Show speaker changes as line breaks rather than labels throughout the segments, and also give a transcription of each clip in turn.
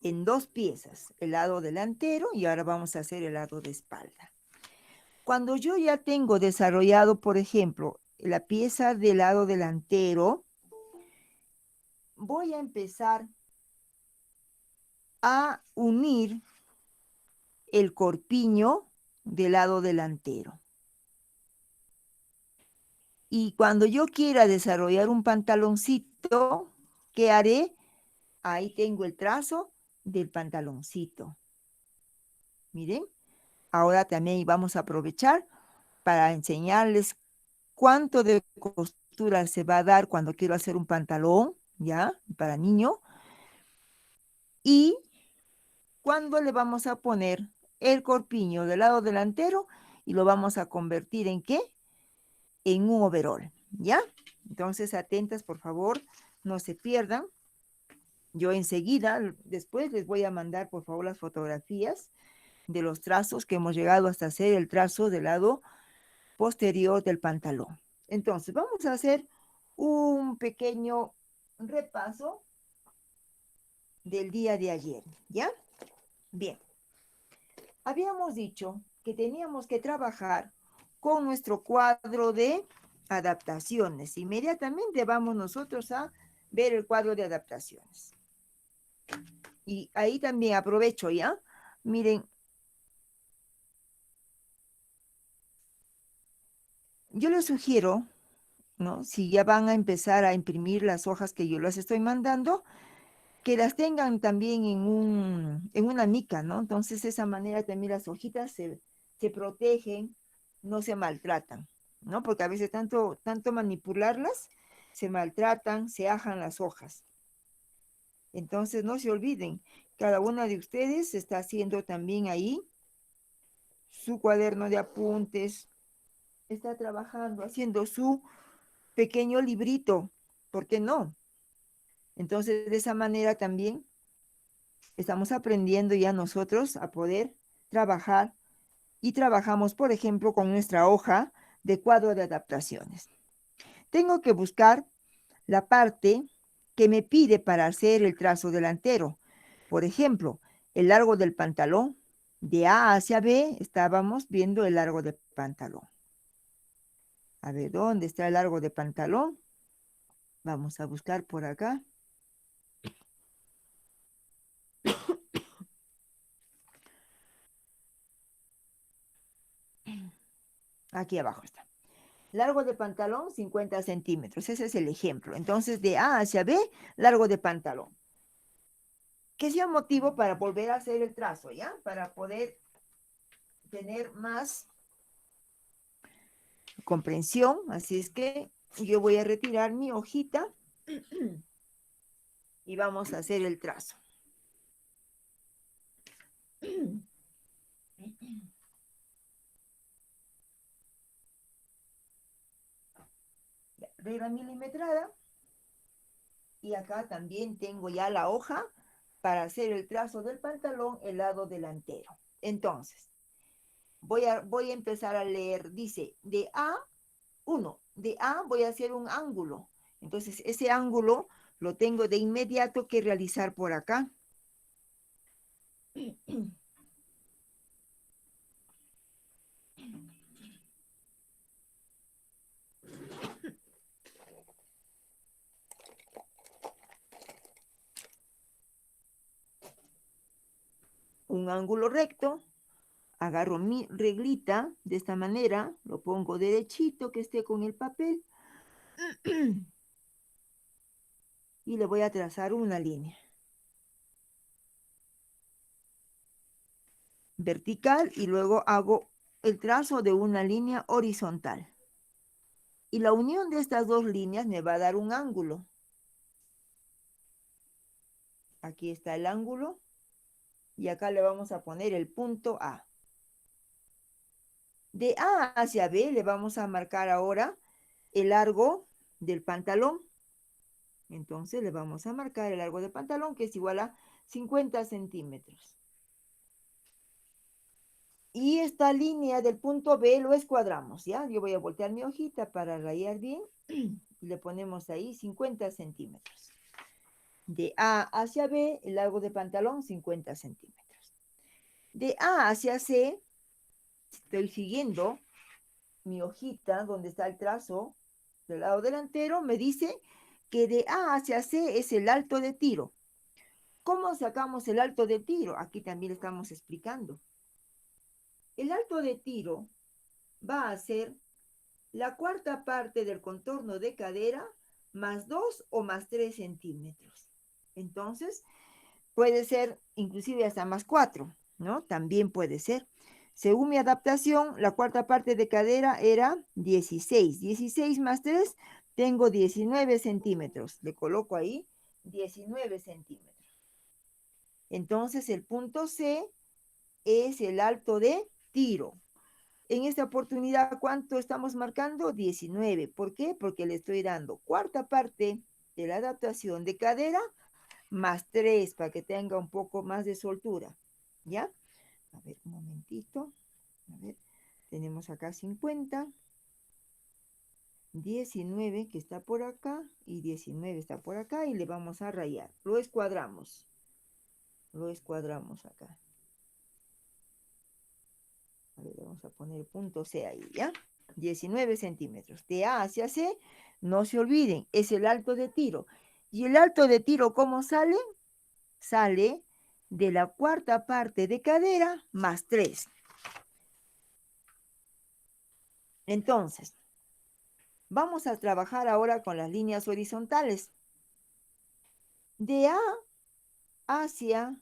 en dos piezas, el lado delantero y ahora vamos a hacer el lado de espalda. Cuando yo ya tengo desarrollado, por ejemplo, la pieza del lado delantero, voy a empezar a unir el corpiño del lado delantero. Y cuando yo quiera desarrollar un pantaloncito, ¿qué haré? Ahí tengo el trazo del pantaloncito. Miren, ahora también vamos a aprovechar para enseñarles cuánto de costura se va a dar cuando quiero hacer un pantalón, ¿ya? Para niño. Y cuando le vamos a poner el corpiño del lado delantero y lo vamos a convertir ¿en qué? En un overol, ¿ya? Entonces, atentas, por favor, no se pierdan. Yo enseguida, después les voy a mandar, por favor, las fotografías de los trazos que hemos llegado hasta hacer el trazo del lado posterior del pantalón. Entonces, vamos a hacer un pequeño repaso del día de ayer, ¿ya? Bien, habíamos dicho que teníamos que trabajar con nuestro cuadro de adaptaciones. Inmediatamente vamos nosotros a ver el cuadro de adaptaciones. Y ahí también aprovecho, ¿ya? Miren, yo les sugiero, ¿no? Si ya van a empezar a imprimir las hojas que yo les estoy mandando, que las tengan también en una mica, ¿no? Entonces, de esa manera también las hojitas se protegen, no se maltratan, ¿no? Porque a veces tanto manipularlas, se maltratan, se ajan las hojas. Entonces, no se olviden, cada una de ustedes está haciendo también ahí su cuaderno de apuntes, está trabajando, haciendo su pequeño librito, ¿por qué no? Entonces, de esa manera también estamos aprendiendo ya nosotros a poder trabajar y trabajamos, por ejemplo, con nuestra hoja de cuadro de adaptaciones. Tengo que buscar la parte que me pide para hacer el trazo delantero. Por ejemplo, el largo del pantalón. De A hacia B estábamos viendo el largo de pantalón. A ver, ¿dónde está el largo de pantalón? Vamos a buscar por acá. Aquí abajo está. Largo de pantalón, 50 centímetros. Ese es el ejemplo. Entonces, de A hacia B, largo de pantalón. Que sea motivo para volver a hacer el trazo, ¿ya? Para poder tener más comprensión. Así es que yo voy a retirar mi hojita y vamos a hacer el trazo. Regla milimetrada. Y acá también tengo ya la hoja para hacer el trazo del pantalón, el lado delantero. Entonces, voy a empezar a leer. Dice, de A1, de A voy a hacer un ángulo. Entonces, ese ángulo lo tengo de inmediato que realizar por acá. Un ángulo recto. Agarro mi reglita de esta manera, lo pongo derechito que esté con el papel y le voy a trazar una línea vertical y luego hago el trazo de una línea horizontal. Y la unión de estas dos líneas me va a dar un ángulo. Aquí está el ángulo y acá le vamos a poner el punto A. De A hacia B le vamos a marcar ahora el largo del pantalón. Entonces le vamos a marcar el largo del pantalón que es igual a 50 centímetros. Y esta línea del punto B lo escuadramos, ¿ya? Yo voy a voltear mi hojita para rayar bien. Y le ponemos ahí 50 centímetros. De A hacia B, el largo de pantalón, 50 centímetros. De A hacia C, estoy siguiendo mi hojita donde está el trazo del lado delantero, me dice que de A hacia C es el alto de tiro. ¿Cómo sacamos el alto de tiro? Aquí también le estamos explicando. El alto de tiro va a ser la cuarta parte del contorno de cadera más 2 o más 3 centímetros. Entonces, puede ser inclusive hasta más 4, ¿no? También puede ser. Según mi adaptación, la cuarta parte de cadera era 16. 16 más 3, tengo 19 centímetros. Le coloco ahí 19 centímetros. Entonces, el punto C es el alto de tiro. En esta oportunidad, ¿cuánto estamos marcando? 19. ¿Por qué? Porque le estoy dando cuarta parte de la adaptación de cadera más 3 para que tenga un poco más de soltura. ¿Ya? A ver, un momentito. A ver, tenemos acá 50. 19 que está por acá y 19 está por acá y le vamos a rayar. Lo escuadramos. Lo escuadramos acá. A ver, vamos a poner punto C ahí, ¿ya? 19 centímetros. De A hacia C, no se olviden, es el alto de tiro. ¿Y el alto de tiro cómo sale? Sale de la cuarta parte de cadera más 3. Entonces, vamos a trabajar ahora con las líneas horizontales. De A hacia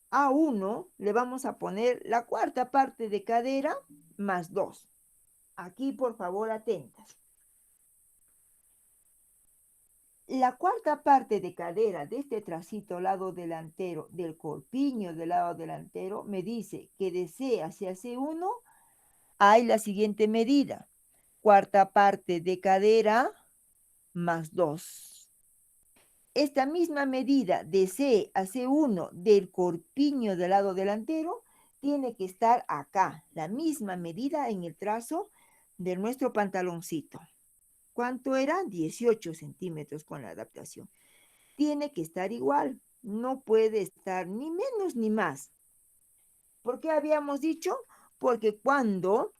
A1 le vamos a poner la cuarta parte de cadera más 2. Aquí, por favor, atentas. La cuarta parte de cadera de este tracito lado delantero, del corpiño del lado delantero, me dice que de C hacia C1 hay la siguiente medida. Cuarta parte de cadera más 2. Esta misma medida de C a C1 del corpiño del lado delantero tiene que estar acá, la misma medida en el trazo de nuestro pantaloncito. ¿Cuánto era? 18 centímetros con la adaptación. Tiene que estar igual, no puede estar ni menos ni más. ¿Por qué habíamos dicho? Porque cuando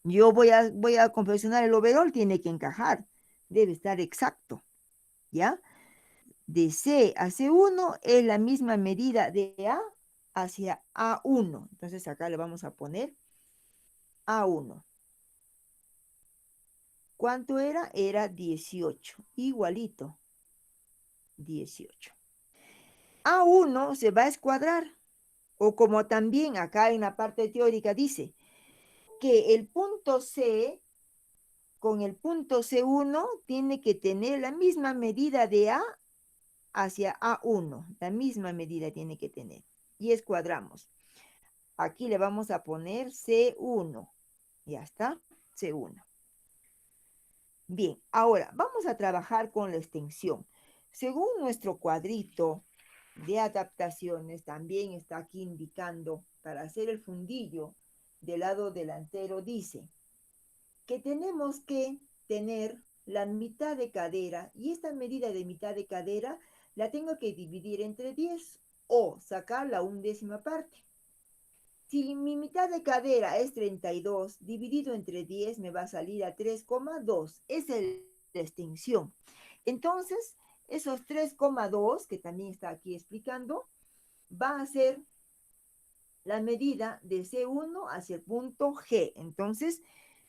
yo voy a confeccionar el overol, tiene que encajar, debe estar exacto, ¿ya? De C a C1 es la misma medida de A hacia A1. Entonces acá le vamos a poner A1. ¿Cuánto era? Era 18, igualito, 18. A1 se va a escuadrar, o como también acá en la parte teórica dice, que el punto C con el punto C1 tiene que tener la misma medida de A hacia A1, la misma medida tiene que tener. Y escuadramos. Aquí le vamos a poner C1. Ya está, C1. Bien, ahora vamos a trabajar con la extensión. Según nuestro cuadrito de adaptaciones, también está aquí indicando para hacer el fundillo del lado delantero, dice que tenemos que tener la mitad de cadera y esta medida de mitad de cadera la tengo que dividir entre 10 o sacar la undécima parte. Si mi mitad de cadera es 32, dividido entre 10 me va a salir a 3,2. Esa es la extensión. Entonces, esos 3,2 que también está aquí explicando, va a ser la medida de C1 hacia el punto G. Entonces,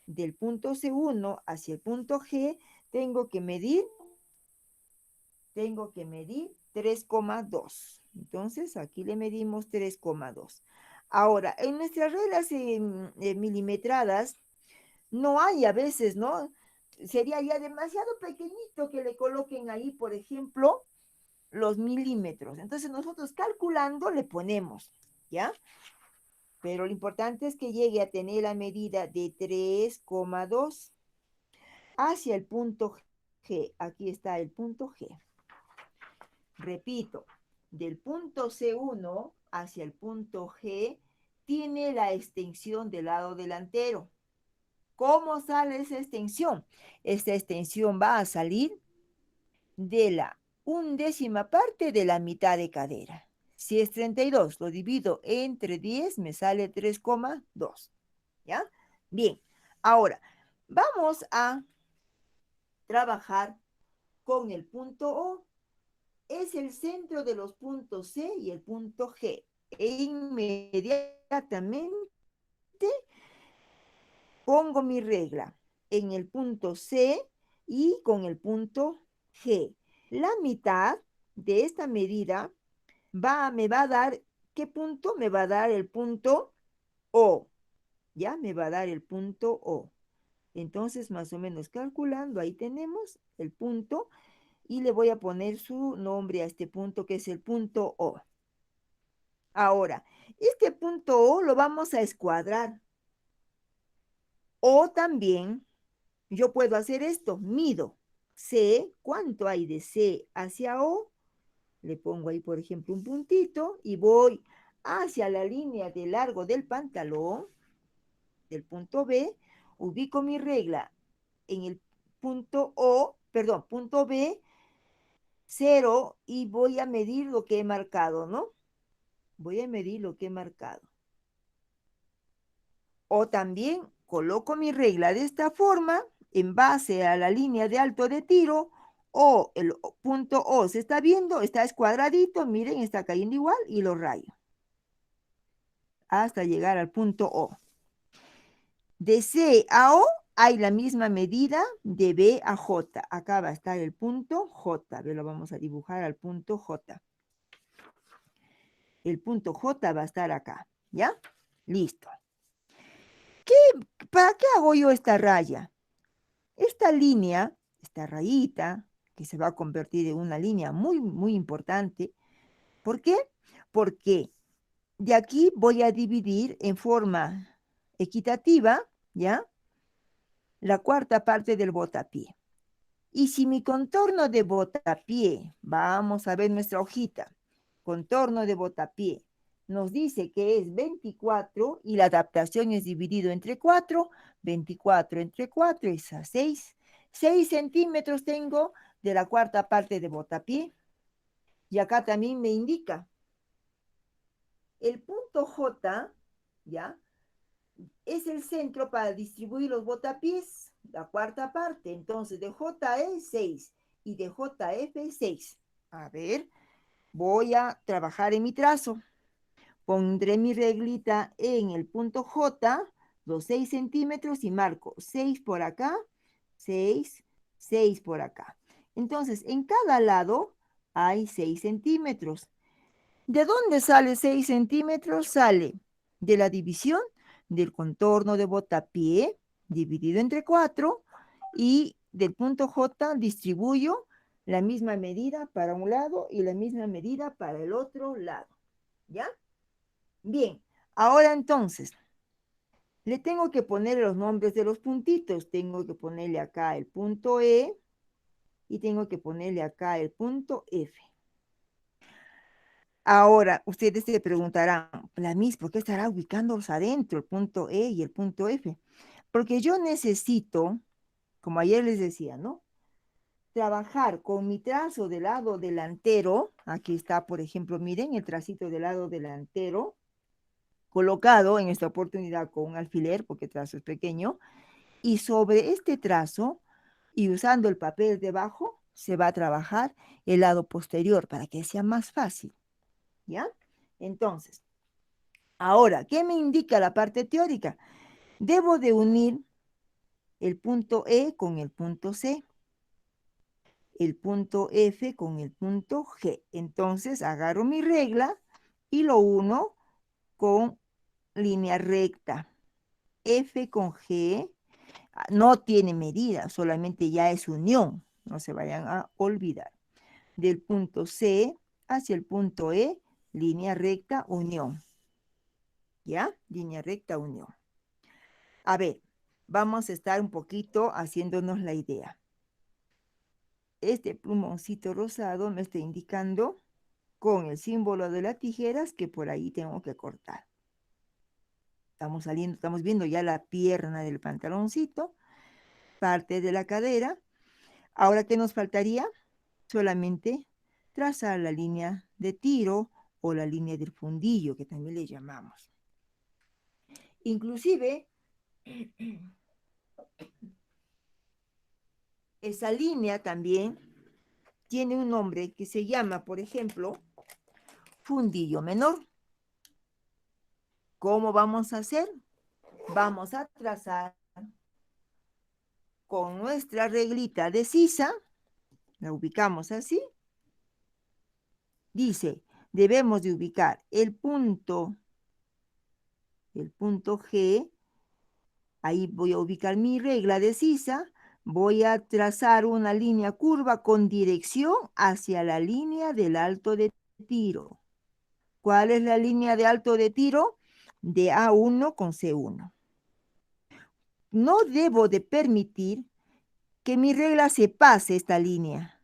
del punto C1 hacia el punto G, tengo que medir 3,2. Entonces, aquí le medimos 3,2. Ahora, en nuestras reglas milimetradas, no hay a veces, ¿no? Sería ya demasiado pequeñito que le coloquen ahí, por ejemplo, los milímetros. Entonces, nosotros calculando le ponemos, ¿ya? Pero lo importante es que llegue a tener la medida de 3,2 hacia el punto G. Aquí está el punto G. Repito, del punto C1 hacia el punto G tiene la extensión del lado delantero. ¿Cómo sale esa extensión? Esta extensión va a salir de la undécima parte de la mitad de cadera. Si es 32, lo divido entre 10, me sale 3,2. ¿Ya? Bien, ahora vamos a trabajar con el punto O. Es el centro de los puntos C y el punto G. E inmediatamente pongo mi regla en el punto C y con el punto G. La mitad de esta medida me va a dar, ¿qué punto? Me va a dar el punto O. ¿Ya? Me va a dar el punto O. Entonces, más o menos calculando, ahí tenemos el punto y le voy a poner su nombre a este punto que es el punto O. Ahora, este punto O lo vamos a escuadrar. O también yo puedo hacer esto, mido C, ¿cuánto hay de C hacia O? Le pongo ahí, por ejemplo, un puntito y voy hacia la línea de largo del pantalón, del punto B, ubico mi regla en el punto O, perdón, punto B, 0 y voy a medir lo que he marcado, ¿no? Voy a medir lo que he marcado. O también coloco mi regla de esta forma en base a la línea de alto de tiro o el punto O se está viendo, está escuadradito, miren, está cayendo igual y lo rayo hasta llegar al punto O. De C a O hay la misma medida de B a J. Acá va a estar el punto J. Lo vamos a dibujar al punto J. El punto J va a estar acá, ¿ya? Listo. ¿Para qué hago yo esta raya? Esta línea, esta rayita, que se va a convertir en una línea muy, muy importante. ¿Por qué? Porque de aquí voy a dividir en forma equitativa, ¿ya? La cuarta parte del botapié. Y si mi contorno de botapié, vamos a ver nuestra hojita, contorno de botapié, nos dice que es 24 y la adaptación es dividido entre 4, 24 entre 4 es a 6. 6 centímetros tengo de la cuarta parte de botapié. Y acá también me indica el punto J, ¿ya? Es el centro para distribuir los botapiés, la cuarta parte. Entonces, de JE 6 y de JF 6. A ver, voy a trabajar en mi trazo. Pondré mi reglita en el punto J, los 6 centímetros y marco 6 por acá, 6, 6 por acá. Entonces, en cada lado hay 6 centímetros. ¿De dónde sale 6 centímetros? Sale de la división del contorno de botapié dividido entre 4 y del punto J distribuyo la misma medida para un lado y la misma medida para el otro lado. ¿Ya? Bien, ahora entonces, le tengo que poner los nombres de los puntitos. Tengo que ponerle acá el punto E y tengo que ponerle acá el punto F. Ahora, ustedes se preguntarán, la Miss, ¿por qué estará ubicándolos adentro, el punto E y el punto F? Porque yo necesito, como ayer les decía, ¿no? Trabajar con mi trazo del lado delantero. Aquí está, por ejemplo, miren el tracito del lado delantero, colocado en esta oportunidad con un alfiler, porque el trazo es pequeño. Y sobre este trazo, y usando el papel debajo, se va a trabajar el lado posterior para que sea más fácil. ¿Ya? Entonces, ahora, ¿qué me indica la parte teórica? Debo de unir el punto E con el punto C, el punto F con el punto G. Entonces, agarro mi regla y lo uno con línea recta. F con G no tiene medida, solamente ya es unión. No se vayan a olvidar. Del punto C hacia el punto E, línea recta, unión. ¿Ya? Línea recta, unión. A ver, vamos a estar un poquito haciéndonos la idea. Este plumoncito rosado me está indicando con el símbolo de las tijeras que por ahí tengo que cortar. Estamos saliendo, estamos viendo ya la pierna del pantaloncito, parte de la cadera. Ahora, ¿qué nos faltaría? solamente trazar la línea de tiro o la línea del fundillo, que también le llamamos. Inclusive, esa línea también tiene un nombre que se llama, por ejemplo, fundillo menor. ¿Cómo vamos a hacer? Vamos a trazar con nuestra reglita de sisa, la ubicamos así. Dice, debemos de ubicar el punto G, ahí voy a ubicar mi regla de sisa, voy a trazar una línea curva con dirección hacia la línea del alto de tiro. ¿Cuál es la línea de alto de tiro? De A1 con C1. No debo de permitir que mi regla se pase esta línea,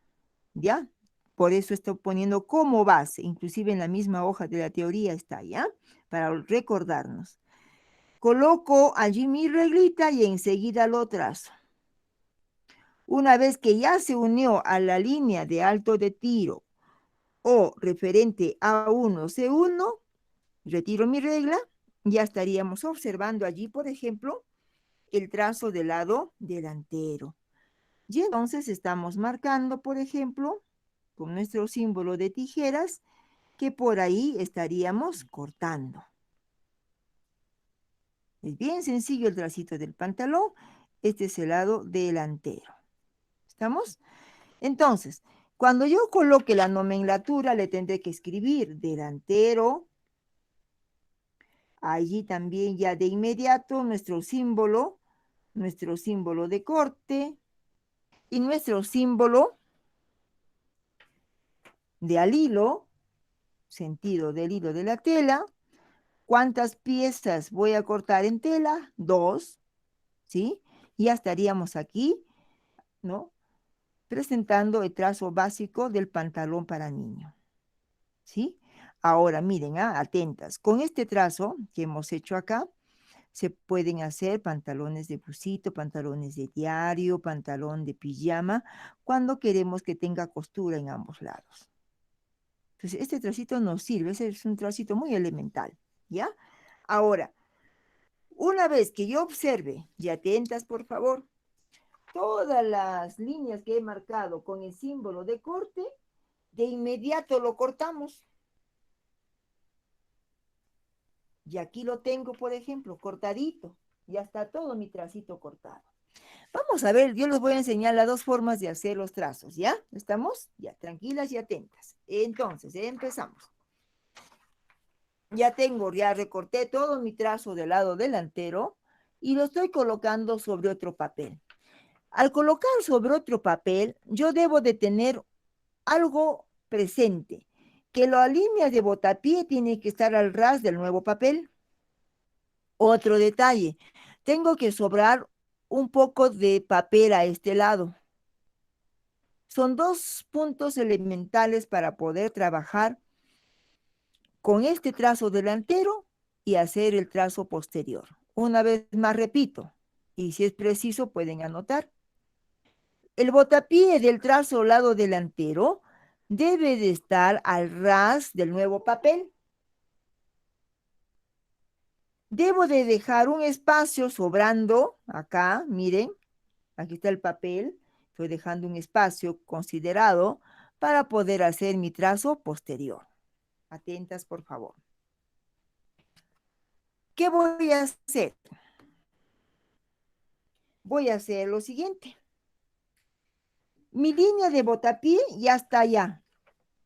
¿ya? Por eso estoy poniendo como base, inclusive en la misma hoja de la teoría está, ¿ya? Para recordarnos. Coloco allí mi reglita y enseguida lo trazo. Una vez que ya se unió a la línea de alto de tiro o referente A1, C1, retiro mi regla, ya estaríamos observando allí, por ejemplo, el trazo del lado delantero. Y entonces estamos marcando, por ejemplo, con nuestro símbolo de tijeras, que por ahí estaríamos cortando. Es bien sencillo el tracito del pantalón. Este es el lado delantero. ¿Estamos? Entonces, cuando yo coloque la nomenclatura, le tendré que escribir delantero. Allí también ya de inmediato nuestro símbolo de corte y nuestro símbolo de al hilo, sentido del hilo de la tela. ¿Cuántas piezas voy a cortar en tela? 2, ¿sí? Ya estaríamos aquí, ¿no? Presentando el trazo básico del pantalón para niño, ¿sí? Ahora, miren, atentas. Con este trazo que hemos hecho acá, se pueden hacer pantalones de busito, pantalones de diario, pantalón de pijama, cuando queremos que tenga costura en ambos lados. Entonces, este tracito nos sirve, ese es un tracito muy elemental, ¿ya? Ahora, una vez que yo observe, y atentas por favor, todas las líneas que he marcado con el símbolo de corte, de inmediato lo cortamos. Y aquí lo tengo, por ejemplo, cortadito. Ya está todo mi tracito cortado. Vamos a ver, yo les voy a enseñar las dos formas de hacer los trazos, ¿ya? ¿Estamos? Ya, tranquilas y atentas. Entonces, empezamos. Ya recorté todo mi trazo del lado delantero y lo estoy colocando sobre otro papel. Al colocar sobre otro papel, yo debo de tener algo presente, que la línea de botapié tiene que estar al ras del nuevo papel. Otro detalle, tengo que sobrar un poco de papel a este lado. Son dos puntos elementales para poder trabajar con este trazo delantero y hacer el trazo posterior. Una vez más repito, y si es preciso pueden anotar. El botapié del trazo lado delantero debe de estar al ras del nuevo papel. Debo de dejar un espacio sobrando acá, miren, aquí está el papel, estoy dejando un espacio considerado para poder hacer mi trazo posterior. Atentas, por favor. ¿Qué voy a hacer? Voy a hacer lo siguiente. Mi línea de botapié ya está allá,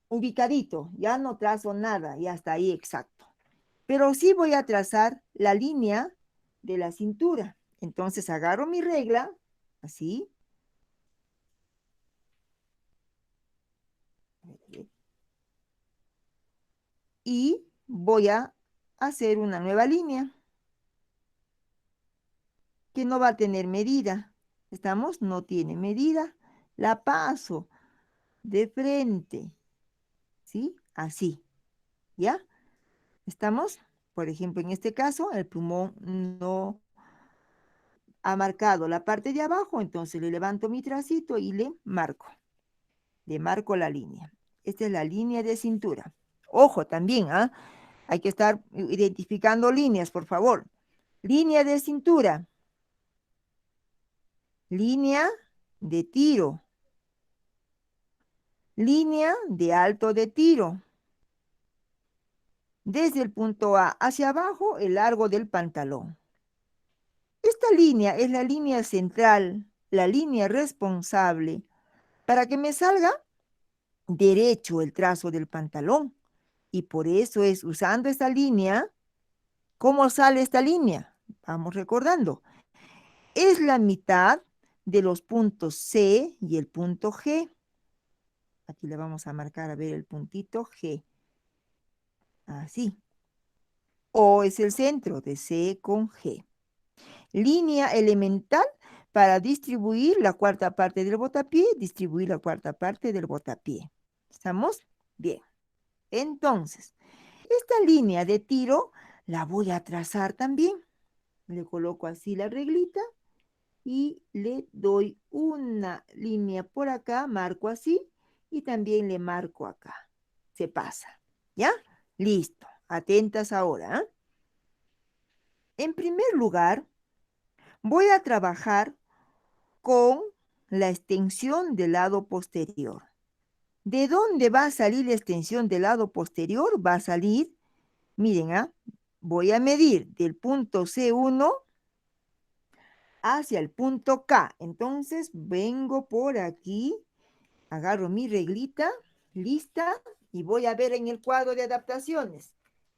ubicadito, ya no trazo nada, ya está ahí exacto. Pero sí voy a trazar la línea de la cintura. Entonces agarro mi regla, así. Y voy a hacer una nueva línea que no va a tener medida. ¿Estamos? No tiene medida. La paso de frente, ¿sí? Así, ¿ya? ¿Estamos? Por ejemplo, en este caso, el plumón no ha marcado la parte de abajo, entonces le levanto mi tracito y le marco. Le marco la línea. Esta es la línea de cintura. Ojo también, ¿ah? Hay que estar identificando líneas, por favor. Línea de cintura. Línea de tiro. Línea de alto de tiro. Desde el punto A hacia abajo, el largo del pantalón. Esta línea es la línea central, la línea responsable, para que me salga derecho el trazo del pantalón. Y por eso es usando esta línea. ¿Cómo sale esta línea? Vamos recordando. Es la mitad de los puntos C y el punto G. Aquí le vamos a marcar a ver el puntito G. Así. O es el centro de C con G. Línea elemental para distribuir la cuarta parte del botapié, distribuir la cuarta parte del botapié. ¿Estamos? Bien. Entonces, esta línea de tiro la voy a trazar también. Le coloco así la reglita y le doy una línea por acá, marco así y también le marco acá. Se pasa. ¿Ya? Listo. Atentas ahora. En primer lugar, voy a trabajar con la extensión del lado posterior. ¿De dónde va a salir la extensión del lado posterior? Va a salir, miren, voy a medir del punto C1 hacia el punto K. Entonces vengo por aquí, agarro mi reglita, lista, y voy a ver en el cuadro de adaptaciones.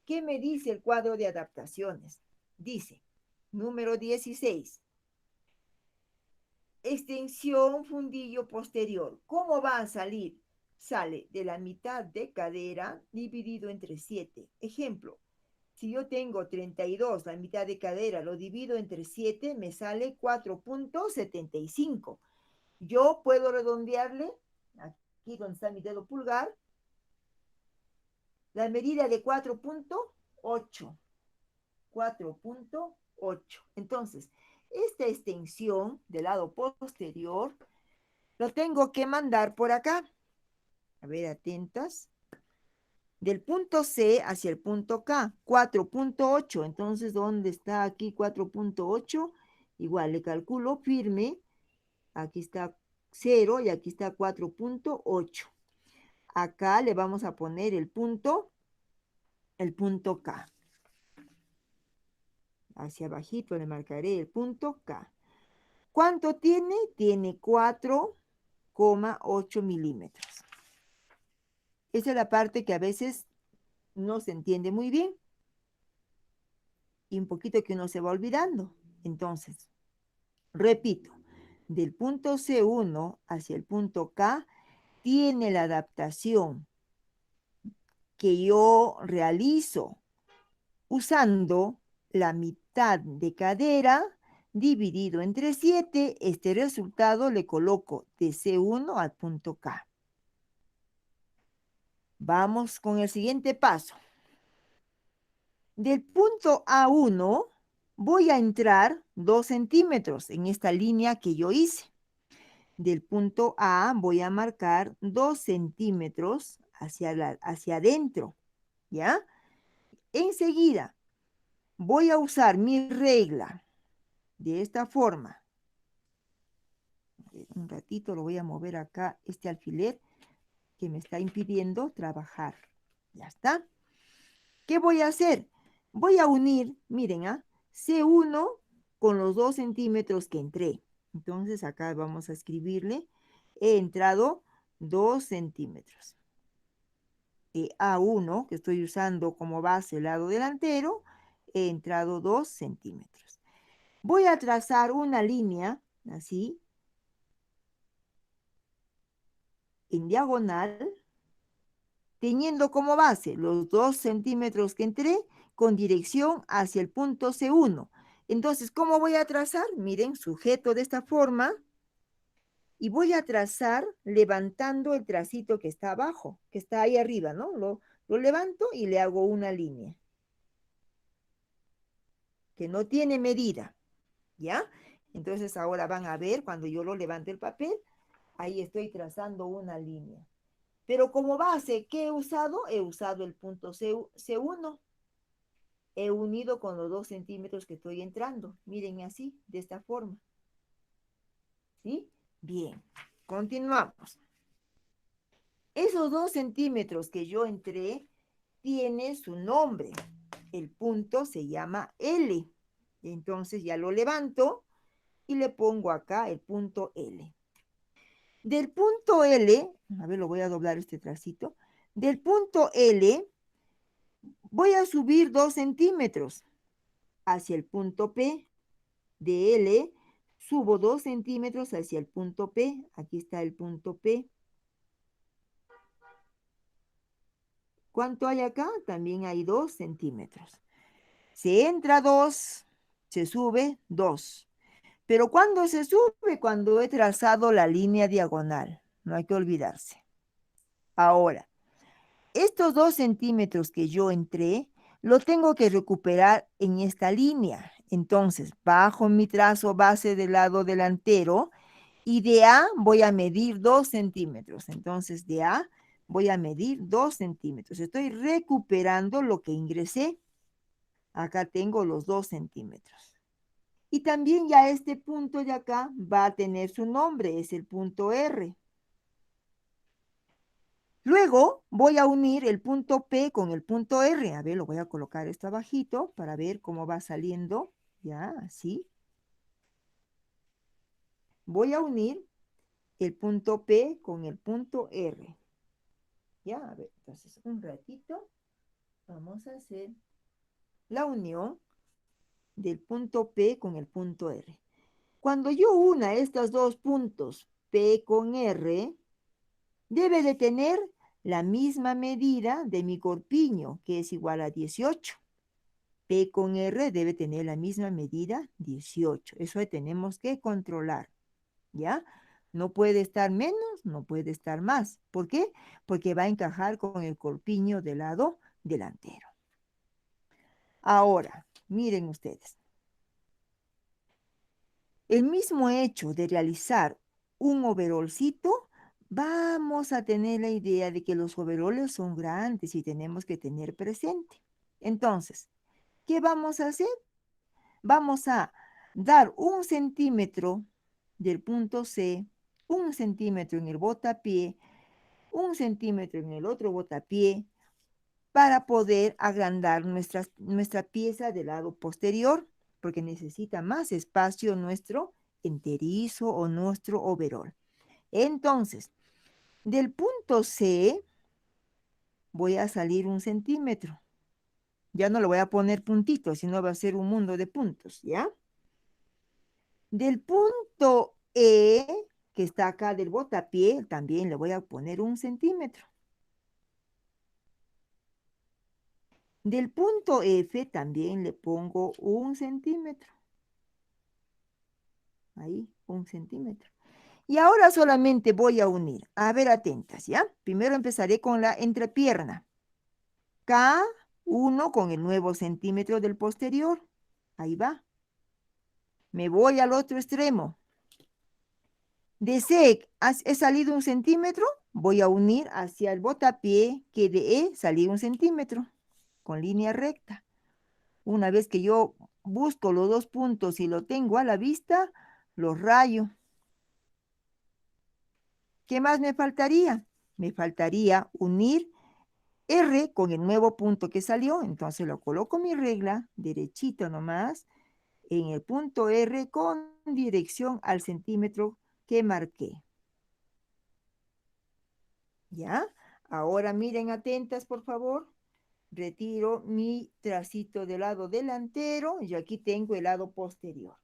¿Qué me dice el cuadro de adaptaciones? Dice, número 16. Extensión fundillo posterior. ¿Cómo va a salir? Sale de la mitad de cadera dividido entre 7. Ejemplo, si yo tengo 32, la mitad de cadera lo divido entre 7, me sale 4.75. Yo puedo redondearle, aquí donde está mi dedo pulgar, la medida de 4.8. 4.8. Entonces, esta extensión del lado posterior lo tengo que mandar por acá. A ver, atentas. Del punto C hacia el punto K, 4.8. Entonces, ¿dónde está aquí 4.8? Igual le calculo firme. Aquí está 0 y aquí está 4.8. Acá le vamos a poner el punto K. Hacia abajito le marcaré el punto K. ¿Cuánto tiene? Tiene 4,8 milímetros. Esa es la parte que a veces no se entiende muy bien y un poquito que uno se va olvidando. Entonces, repito, del punto C1 hacia el punto K tiene la adaptación que yo realizo usando la mitad de cadera dividido entre 7. Este resultado le coloco de C1 al punto K. Vamos con el siguiente paso. Del punto A1 voy a entrar 2 centímetros en esta línea que yo hice. Del punto A voy a marcar 2 centímetros hacia adentro, ¿ya? Enseguida voy a usar mi regla de esta forma. Un ratito lo voy a mover acá, este alfiler que me está impidiendo trabajar. Ya está. ¿Qué voy a hacer? Voy a unir, miren, C1 con los 2 centímetros que entré. Entonces acá vamos a escribirle, he entrado 2 centímetros. A1, que estoy usando como base el lado delantero, he entrado 2 centímetros. Voy a trazar una línea, así, en diagonal, teniendo como base los 2 centímetros que entré con dirección hacia el punto C1. Entonces, ¿cómo voy a trazar? Miren, sujeto de esta forma y voy a trazar levantando el tracito que está abajo, que está ahí arriba, ¿no? Lo levanto y le hago una línea que no tiene medida, ¿ya? Entonces ahora van a ver cuando yo lo levante el papel, Ahí estoy trazando una línea. Pero como base, ¿qué he usado? He usado el punto C1. He unido con los 2 centímetros que estoy entrando. Mírenme así, de esta forma. ¿Sí? Bien. Continuamos. Esos 2 centímetros que yo entré tiene su nombre. El punto se llama L. Entonces ya lo levanto y le pongo acá el punto L. Del punto L, a ver, lo voy a doblar este tracito. Del punto L voy a subir 2 centímetros hacia el punto P. De L subo 2 centímetros hacia el punto P. Aquí está el punto P. ¿Cuánto hay acá? También hay 2 centímetros. Se entra 2, se sube 2. Pero ¿cuándo se sube? Cuando he trazado la línea diagonal. No hay que olvidarse. Ahora, estos 2 centímetros que yo entré, lo tengo que recuperar en esta línea. Entonces, bajo mi trazo base del lado delantero y de A voy a medir 2 centímetros. Entonces, de A voy a medir 2 centímetros. Estoy recuperando lo que ingresé. Acá tengo los 2 centímetros. Y también ya este punto de acá va a tener su nombre, es el punto R. Luego voy a unir el punto P con el punto R. A ver, lo voy a colocar esto abajito para ver cómo va saliendo. Ya, así. Voy a unir el punto P con el punto R. Ya, a ver, entonces un ratito vamos a hacer la unión del punto P con el punto R. Cuando yo una estos dos puntos, P con R, debe de tener la misma medida de mi corpiño, que es igual a 18. P con R debe tener la misma medida, 18. Eso tenemos que controlar, ¿ya? No puede estar menos, no puede estar más. ¿Por qué? Porque va a encajar con el corpiño del lado delantero. Ahora, miren ustedes. El mismo hecho de realizar un overolcito, vamos a tener la idea de que los overoles son grandes y tenemos que tener presente. Entonces, ¿qué vamos a hacer? Vamos a dar 1 centímetro del punto C, 1 centímetro en el botapié, 1 centímetro en el otro botapié, para poder agrandar nuestra pieza del lado posterior, porque necesita más espacio nuestro enterizo o nuestro overol. Entonces, del punto C voy a salir 1 centímetro. Ya no le voy a poner puntitos, sino va a ser un mundo de puntos, ¿ya? Del punto E, que está acá del botapié, también le voy a poner 1 centímetro. Del punto F también le pongo 1 centímetro. Ahí, 1 centímetro. Y ahora solamente voy a unir. A ver, atentas, ¿ya? Primero empezaré con la entrepierna. K1 con el nuevo centímetro del posterior. Ahí va. Me voy al otro extremo. De C he salido 1 centímetro, voy a unir hacia el botapié que de E salí 1 centímetro, con línea recta. Una vez que yo busco los dos puntos y lo tengo a la vista, los rayo. ¿Qué más me faltaría? Me faltaría unir R con el nuevo punto que salió. Entonces lo coloco mi regla, derechito nomás, en el punto R con dirección al centímetro que marqué. ¿Ya? Ahora miren atentas, por favor. Retiro mi tracito del lado delantero y aquí tengo el lado posterior.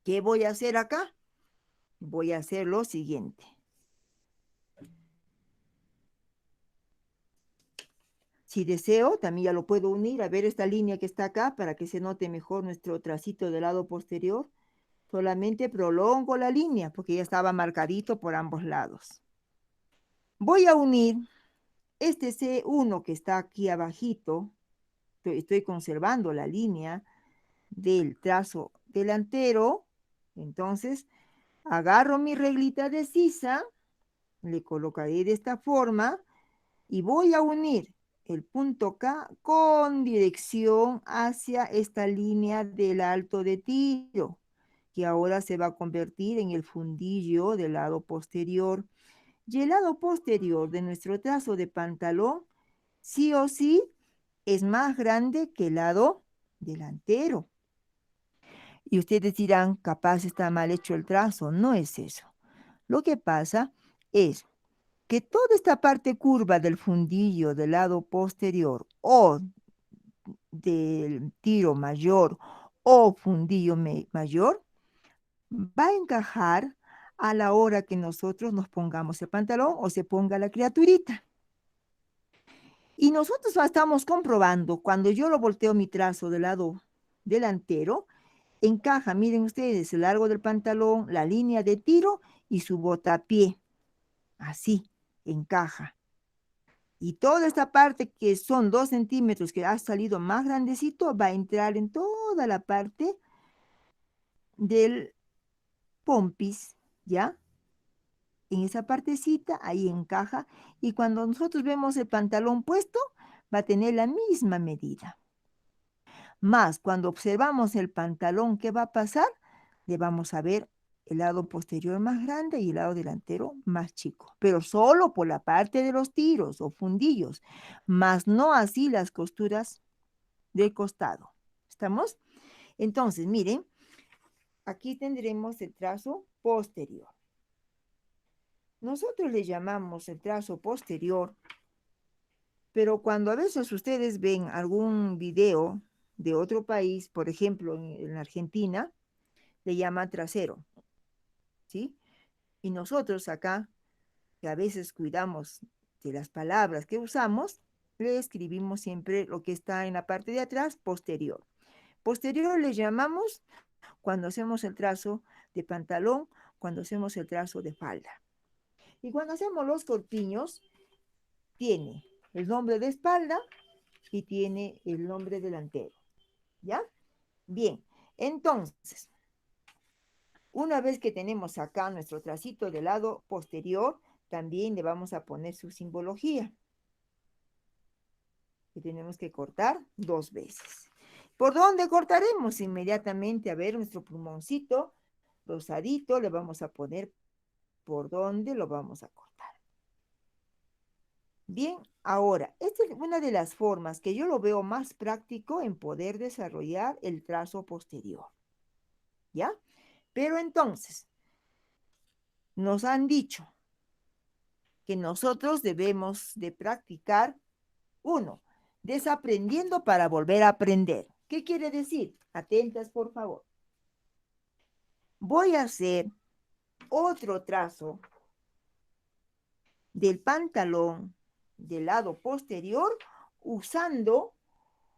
¿Qué voy a hacer acá? Voy a hacer lo siguiente. Si deseo, también ya lo puedo unir. A ver esta línea que está acá para que se note mejor nuestro tracito del lado posterior. Solamente prolongo la línea porque ya estaba marcadito por ambos lados. Voy a unir este C1 que está aquí abajito. Estoy conservando la línea del trazo delantero. Entonces, Agarro mi reglita de sisa, le colocaré de esta forma y voy a unir el punto K con dirección hacia esta línea del alto de tiro, que ahora se va a convertir en el fundillo del lado posterior. Y el lado posterior de nuestro trazo de pantalón, sí o sí, es más grande que el lado delantero. Y ustedes dirán, capaz está mal hecho el trazo. No es eso. Lo que pasa es que toda esta parte curva del fundillo del lado posterior o del tiro mayor o fundillo mayor va a encajar a la hora que nosotros nos pongamos el pantalón o se ponga la criaturita. Y nosotros estamos comprobando, cuando yo lo volteo mi trazo del lado delantero, encaja, miren ustedes, el largo del pantalón, la línea de tiro y su botapié. Así, encaja. Y toda esta parte que son 2 centímetros que ha salido más grandecito va a entrar en toda la parte del pompis, ¿ya? En esa partecita, ahí encaja. Y cuando nosotros vemos el pantalón puesto, va a tener la misma medida. Más cuando observamos el pantalón, ¿qué va a pasar? Le vamos a ver el lado posterior más grande y el lado delantero más chico, pero solo por la parte de los tiros o fundillos, más no así las costuras del costado. ¿Estamos? Entonces, miren, aquí tendremos el trazo posterior. Nosotros le llamamos el trazo posterior, pero cuando a veces ustedes ven algún video de otro país, por ejemplo en Argentina, le llama trasero, ¿sí? Y nosotros acá, que a veces cuidamos de las palabras que usamos, le escribimos siempre lo que está en la parte de atrás, posterior. Posterior le llamamos cuando hacemos el trazo de pantalón, cuando hacemos el trazo de falda. Y cuando hacemos los corpiños, tiene el nombre de espalda y tiene el nombre delantero, ¿ya? Bien, entonces, una vez que tenemos acá nuestro tracito del lado posterior, también le vamos a poner su simbología, que tenemos que cortar 2 veces. ¿Por dónde cortaremos? Inmediatamente, a ver, nuestro plumoncito rosadito, le vamos a poner por dónde lo vamos a cortar. Bien, ahora, esta es una de las formas que yo lo veo más práctico en poder desarrollar el trazo posterior, ¿ya? Pero entonces, nos han dicho que nosotros debemos de practicar, uno, desaprendiendo para volver a aprender. ¿Qué quiere decir? Atentas, por favor. Voy a hacer otro trazo del pantalón del lado posterior usando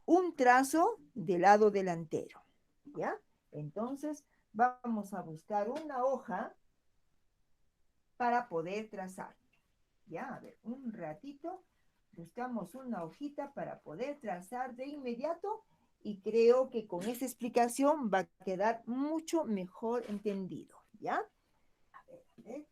un trazo del lado delantero, ¿ya? Entonces, vamos a buscar una hoja para poder trazar. Ya, a ver, un ratito, buscamos una hojita para poder trazar de inmediato y creo que con esta explicación va a quedar mucho mejor entendido, ¿ya? A ver, a ver.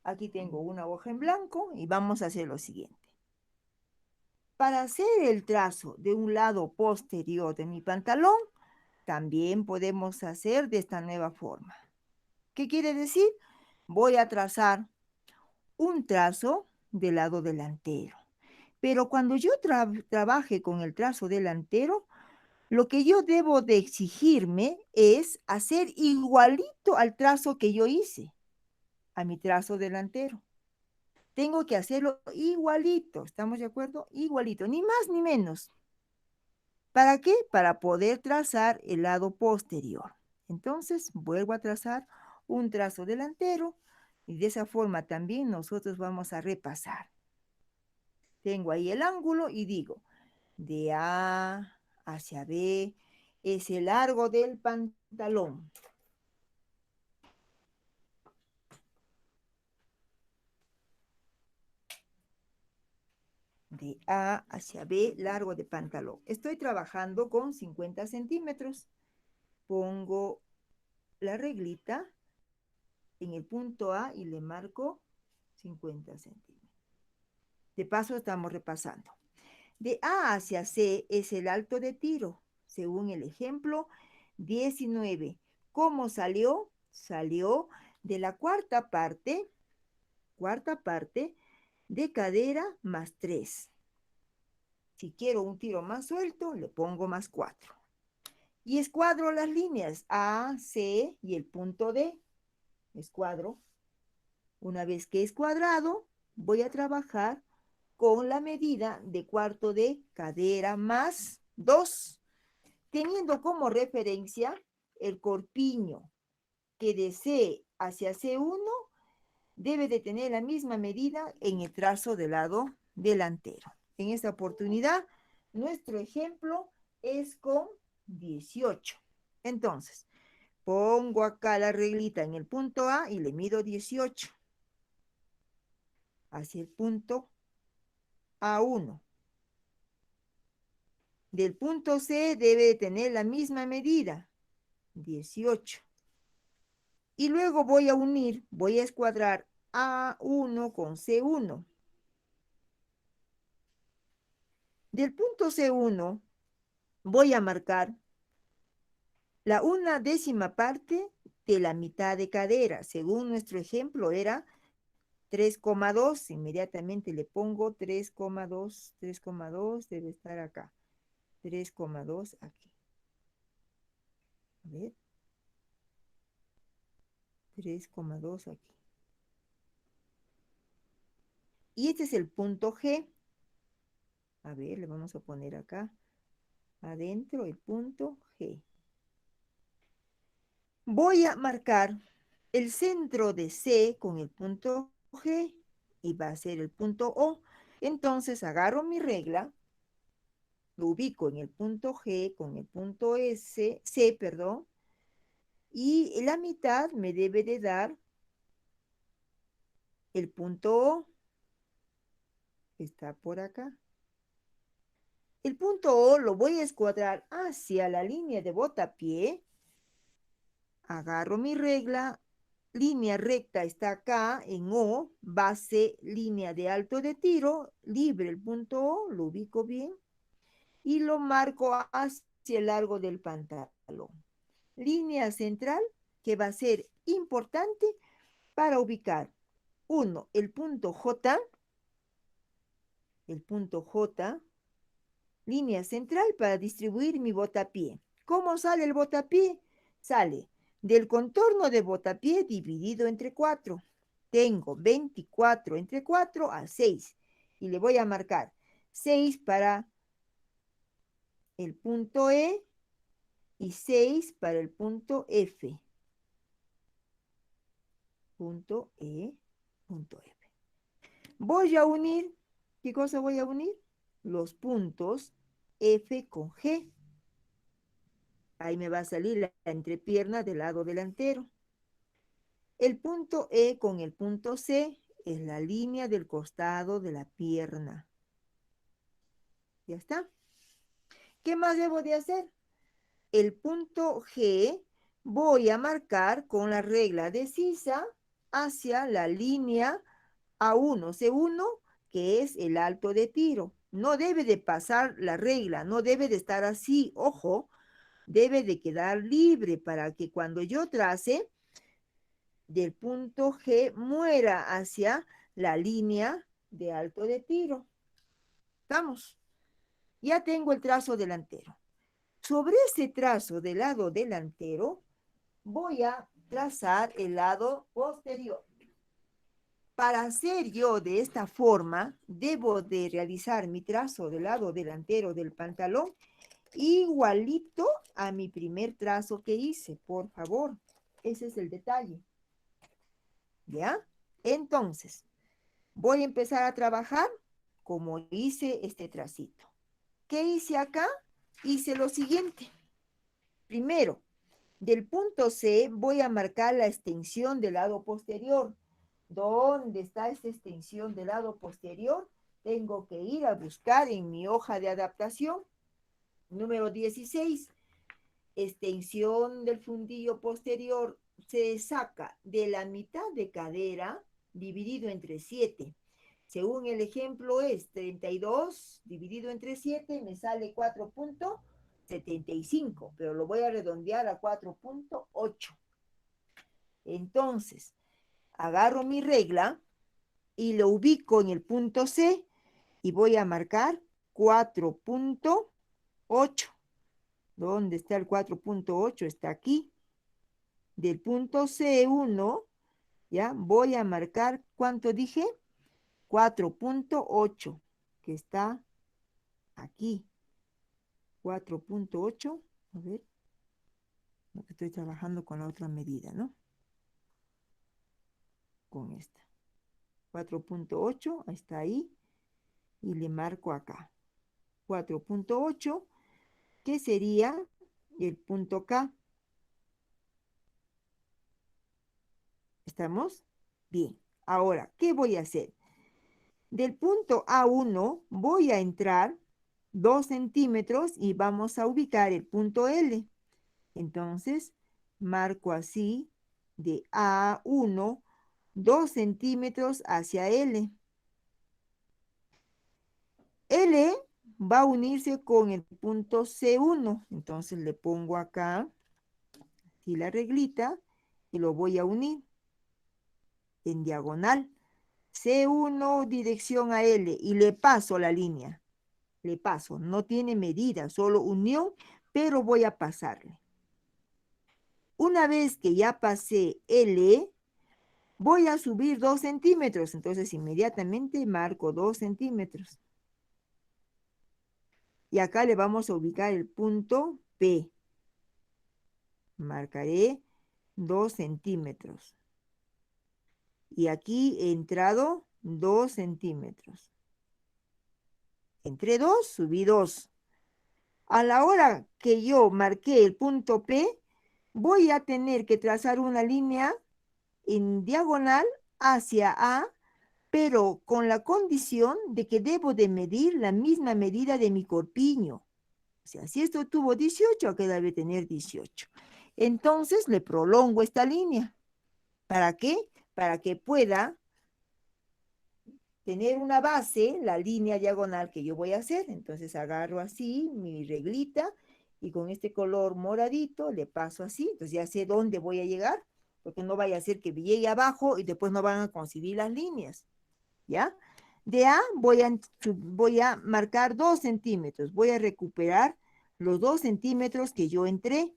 Aquí tengo una hoja en blanco y vamos a hacer lo siguiente. Para hacer el trazo de un lado posterior de mi pantalón, también podemos hacer de esta nueva forma. ¿Qué quiere decir? Voy a trazar un trazo del lado delantero. Pero cuando yo trabaje con el trazo delantero, lo que yo debo de exigirme es hacer igualito al trazo que yo hice, a mi trazo delantero. Tengo que hacerlo igualito, ¿estamos de acuerdo? Igualito, ni más ni menos. ¿Para qué? Para poder trazar el lado posterior. Entonces, vuelvo a trazar un trazo delantero y de esa forma también nosotros vamos a repasar. Tengo ahí el ángulo y digo, de A hacia B es el largo del pantalón. De A hacia B, largo de pantalón. Estoy trabajando con 50 centímetros. Pongo la reglita en el punto A y le marco 50 centímetros. De paso estamos repasando. De A hacia C es el alto de tiro, según el ejemplo 19. ¿Cómo salió? Salió de la cuarta parte de cadera más 3. Si quiero un tiro más suelto, le pongo más 4. Y escuadro las líneas A, C y el punto D. Escuadro. Una vez que he escuadrado, voy a trabajar con la medida de cuarto de cadera más 2, teniendo como referencia el corpiño que de C hacia C1 debe de tener la misma medida en el trazo del lado delantero. En esta oportunidad, nuestro ejemplo es con 18. Entonces, pongo acá la reglita en el punto A y le mido 18. Hacia el punto A1. Del punto C debe de tener la misma medida, 18. Y luego voy a unir, voy a escuadrar A1 con C1. Del punto C1 voy a marcar la 1/10 parte de la mitad de cadera. Según nuestro ejemplo era 3,2. Inmediatamente le pongo 3,2. 3,2 debe estar acá. 3,2 aquí. A ver. 3,2 aquí. Y este es el punto G. A ver, le vamos a poner acá adentro el punto G. Voy a marcar el centro de C con el punto G y va a ser el punto O. Entonces agarro mi regla, lo ubico en el punto G con el punto C, perdón, y la mitad me debe de dar el punto O, que está por acá. El punto O lo voy a escuadrar hacia la línea de botapié. Agarro mi regla, línea recta está acá en O, base, línea de alto de tiro, libre el punto O, lo ubico bien y lo marco hacia el largo del pantalón. Línea central que va a ser importante para ubicar, uno, el punto J, línea central para distribuir mi botapié. ¿Cómo sale el botapié? Sale del contorno de botapié dividido entre 4. Tengo 24 entre 4 a 6. Y le voy a marcar 6 para el punto E y 6 para el punto F. Punto E, punto F. Voy a unir, ¿qué cosa voy a unir? Los puntos F con G. Ahí me va a salir la entrepierna del lado delantero. El punto E con el punto C es la línea del costado de la pierna. Ya está. ¿Qué más debo de hacer? El punto G voy a marcar con la regla de sisa hacia la línea A1, C1, que es el alto de tiro. No debe de pasar la regla, no debe de estar así, ojo, debe de quedar libre para que cuando yo trace del punto G muera hacia la línea de alto de tiro. ¿Estamos? Ya tengo el trazo delantero. Sobre ese trazo del lado delantero, voy a trazar el lado posterior. Para hacer yo de esta forma, debo de realizar mi trazo del lado delantero del pantalón igualito a mi primer trazo que hice, por favor. Ese es el detalle. ¿Ya? Entonces, voy a empezar a trabajar como hice este tracito. ¿Qué hice acá? Hice lo siguiente. Primero, del punto C voy a marcar la extensión del lado posterior. ¿Dónde está esta extensión del lado posterior? Tengo que ir a buscar en mi hoja de adaptación. Número 16. Extensión del fundillo posterior se saca de la mitad de cadera dividido entre 7. Según el ejemplo es 32 dividido entre 7, me sale 4.75, pero lo voy a redondear a 4.8. Entonces, agarro mi regla y lo ubico en el punto C y voy a marcar 4.8. ¿Dónde está el 4.8? Está aquí. Del punto C1, ¿ya? Voy a marcar, ¿cuánto dije? 4.8, que está aquí. 4.8, a ver, estoy trabajando con la otra medida, ¿no? Con esta. 4.8, está ahí, y le marco acá. 4.8, que sería el punto K. ¿Estamos? Bien. Ahora, ¿qué voy a hacer? Del punto A1 voy a entrar 2 centímetros y vamos a ubicar el punto L. Entonces, marco así de A1, 2 centímetros hacia L. L va a unirse con el punto C1. Entonces le pongo acá, y la reglita, y lo voy a unir en diagonal. C1 dirección a L y le paso la línea. Le paso, no tiene medida, solo unión, pero voy a pasarle. Una vez que ya pasé L, voy a subir 2 centímetros, entonces inmediatamente marco 2 centímetros. Y acá le vamos a ubicar el punto P. Marcaré 2 centímetros. Y aquí he entrado 2 centímetros. Entre 2, subí 2. A la hora que yo marqué el punto P, voy a tener que trazar una línea en diagonal hacia A, pero con la condición de que debo de medir la misma medida de mi corpiño. O sea, si esto tuvo 18, acá debe tener 18. Entonces le prolongo esta línea. ¿Para qué? Para que pueda tener una base, la línea diagonal que yo voy a hacer. Entonces agarro así mi reglita y con este color moradito le paso así. Entonces ya sé dónde voy a llegar, porque no vaya a ser que llegue abajo y después no van a coincidir las líneas. ¿Ya? De A voy a marcar 2 centímetros. Voy a recuperar los 2 centímetros que yo entré.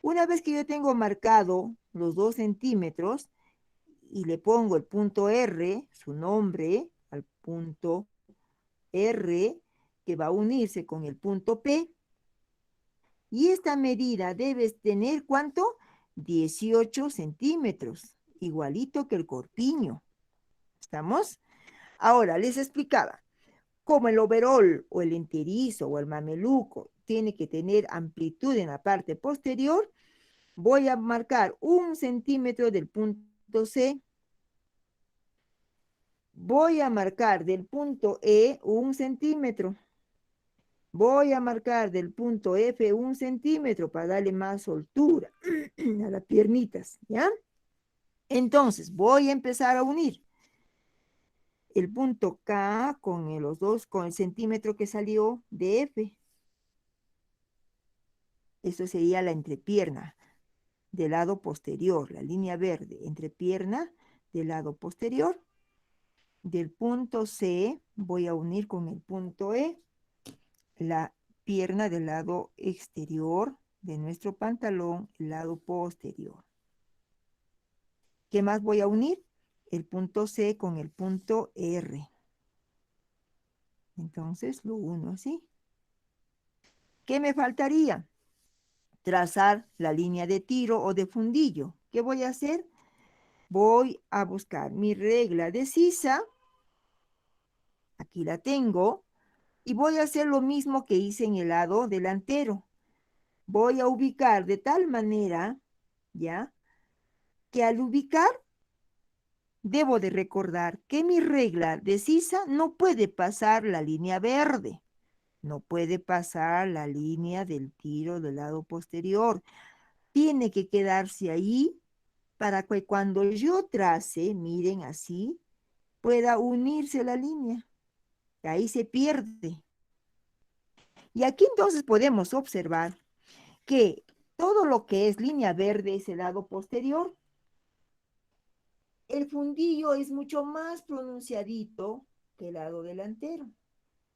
Una vez que yo tengo marcado los 2 centímetros, y le pongo el punto R, su nombre, al punto R, que va a unirse con el punto P. Y esta medida debe tener, ¿cuánto? 18 centímetros, igualito que el corpiño. ¿Estamos? Ahora, les explicaba, como el overol o el enterizo o el mameluco tiene que tener amplitud en la parte posterior, voy a marcar 1 centímetro del punto C. Voy a marcar del punto E 1 centímetro. Voy a marcar del punto F 1 centímetro para darle más soltura a las piernitas, ¿ya? Entonces, voy a empezar a unir el punto K con los dos, con el centímetro que salió de F. Eso sería la entrepierna del lado posterior, la línea verde, entrepierna del lado posterior. del punto C voy a unir con el punto E la pierna del lado exterior de nuestro pantalón, el lado posterior. ¿Qué más voy a unir? El punto C con el punto R. Entonces lo uno así. ¿Qué me faltaría? Trazar la línea de tiro o de fundillo. ¿Qué voy a hacer? Voy a buscar mi regla de sisa. Aquí la tengo. Y voy a hacer lo mismo que hice en el lado delantero. Voy a ubicar de tal manera, ¿ya? Que al ubicar debo de recordar que mi regla de sisa no puede pasar la línea verde. No puede pasar la línea del tiro del lado posterior. Tiene que quedarse ahí para que cuando yo trace, miren así, pueda unirse la línea. Ahí se pierde. Y aquí entonces podemos observar que todo lo que es línea verde es el lado posterior. El fundillo es mucho más pronunciadito que el lado delantero.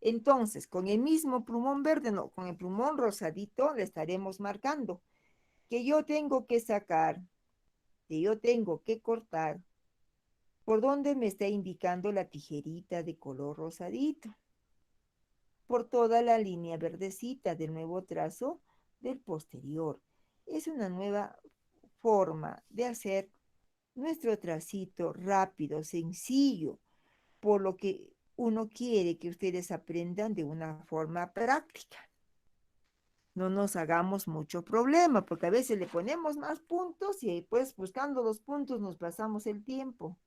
Entonces, con el mismo plumón verde, no, con el plumón rosadito le estaremos marcando que yo tengo que sacar, que yo tengo que cortar, por donde me está indicando la tijerita de color rosadito, por toda la línea verdecita del nuevo trazo del posterior. Es una nueva forma de hacer nuestro tracito rápido, sencillo, por lo que uno quiere que ustedes aprendan de una forma práctica. No nos hagamos mucho problema, porque a veces le ponemos más puntos y pues buscando los puntos nos pasamos el tiempo.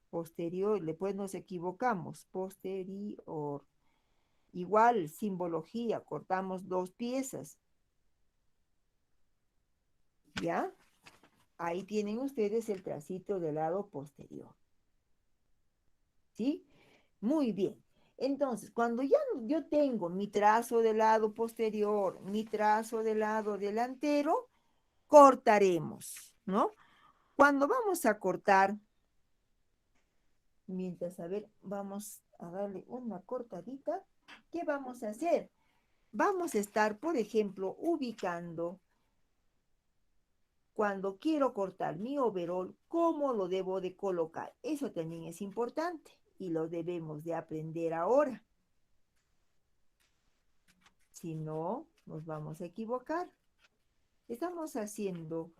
Posterior, después nos equivocamos. Posterior. Igual, simbología, cortamos dos piezas. ¿Ya? Ahí tienen ustedes el tracito del lado posterior. ¿Sí? Muy bien. Entonces, cuando ya yo tengo mi trazo del lado posterior, mi trazo del lado delantero, cortaremos, ¿no? Cuando vamos a cortar, mientras, a ver, vamos a darle una cortadita, ¿qué vamos a hacer? Vamos a estar, por ejemplo, ubicando cuando quiero cortar mi overol, cómo lo debo de colocar. Eso también es importante y lo debemos de aprender ahora. Si no, nos vamos a equivocar. Estamos haciendo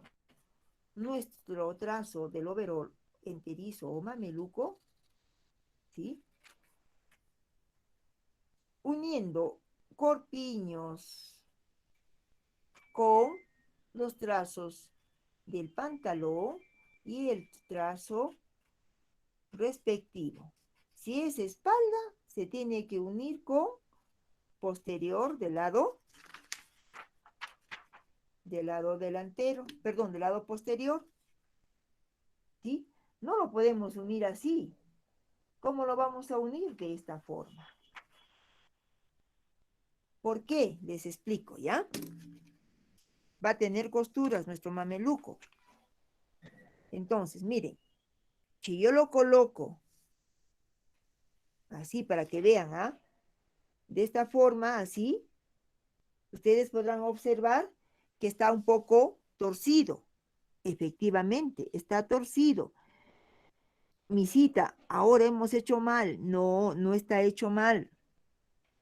nuestro trazo del overol enterizo o mameluco, ¿sí? Uniendo corpiños con los trazos del pantalón y el trazo respectivo. Si es espalda, se tiene que unir con posterior del lado delantero, perdón, del lado posterior, ¿sí? No lo podemos unir así. ¿Cómo lo vamos a unir? De esta forma. ¿Por qué? Les explico, ¿ya? Va a tener costuras nuestro mameluco. Entonces, miren, si yo lo coloco así para que vean, ¿ah? De esta forma, así, ustedes podrán observar que está un poco torcido. Efectivamente, está torcido. Misita, ahora hemos hecho mal. No, no está hecho mal.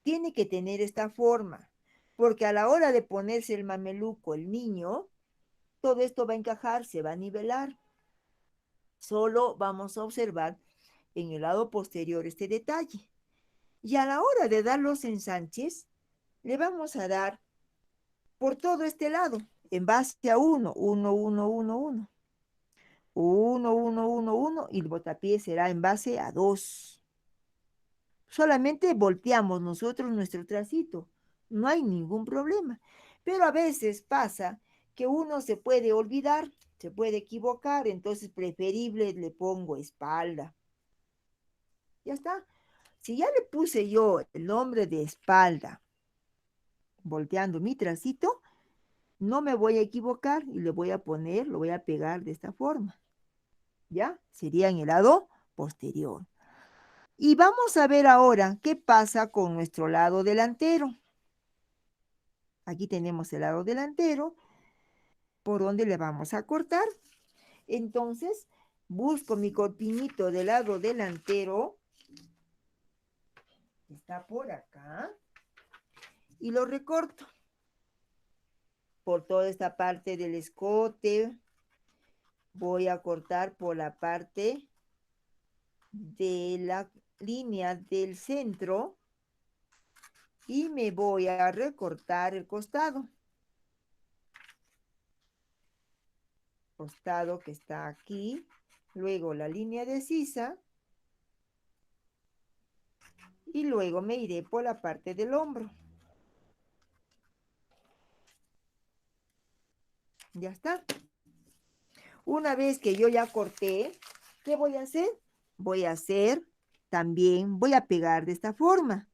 Tiene que tener esta forma, porque a la hora de ponerse el mameluco, el niño, todo esto va a encajar, se va a nivelar. Solo vamos a observar en el lado posterior este detalle. Y a la hora de dar los ensanches, le vamos a dar por todo este lado, en base a 1, 1, 1, 1, 1. 1, 1, 1, 1 y el botapié será en base a 2. Solamente volteamos nosotros nuestro tracito, no hay ningún problema. Pero a veces pasa que uno se puede olvidar, se puede equivocar, entonces preferible le pongo espalda. Ya está. Si ya le puse yo el nombre de espalda, volteando mi tracito, no me voy a equivocar y le voy a poner, lo voy a pegar de esta forma. ¿Ya? Sería en el lado posterior. Y vamos a ver ahora qué pasa con nuestro lado delantero. Aquí tenemos el lado delantero, por donde le vamos a cortar. Entonces, busco mi corpiñito del lado delantero, que está por acá, y lo recorto por toda esta parte del escote. Voy a cortar por la parte de la línea del centro y me voy a recortar el costado. Costado que está aquí. Luego la línea de sisa. Y luego me iré por la parte del hombro. Ya está. Una vez que yo ya corté, ¿qué voy a hacer? Voy a hacer también, voy a pegar de esta forma.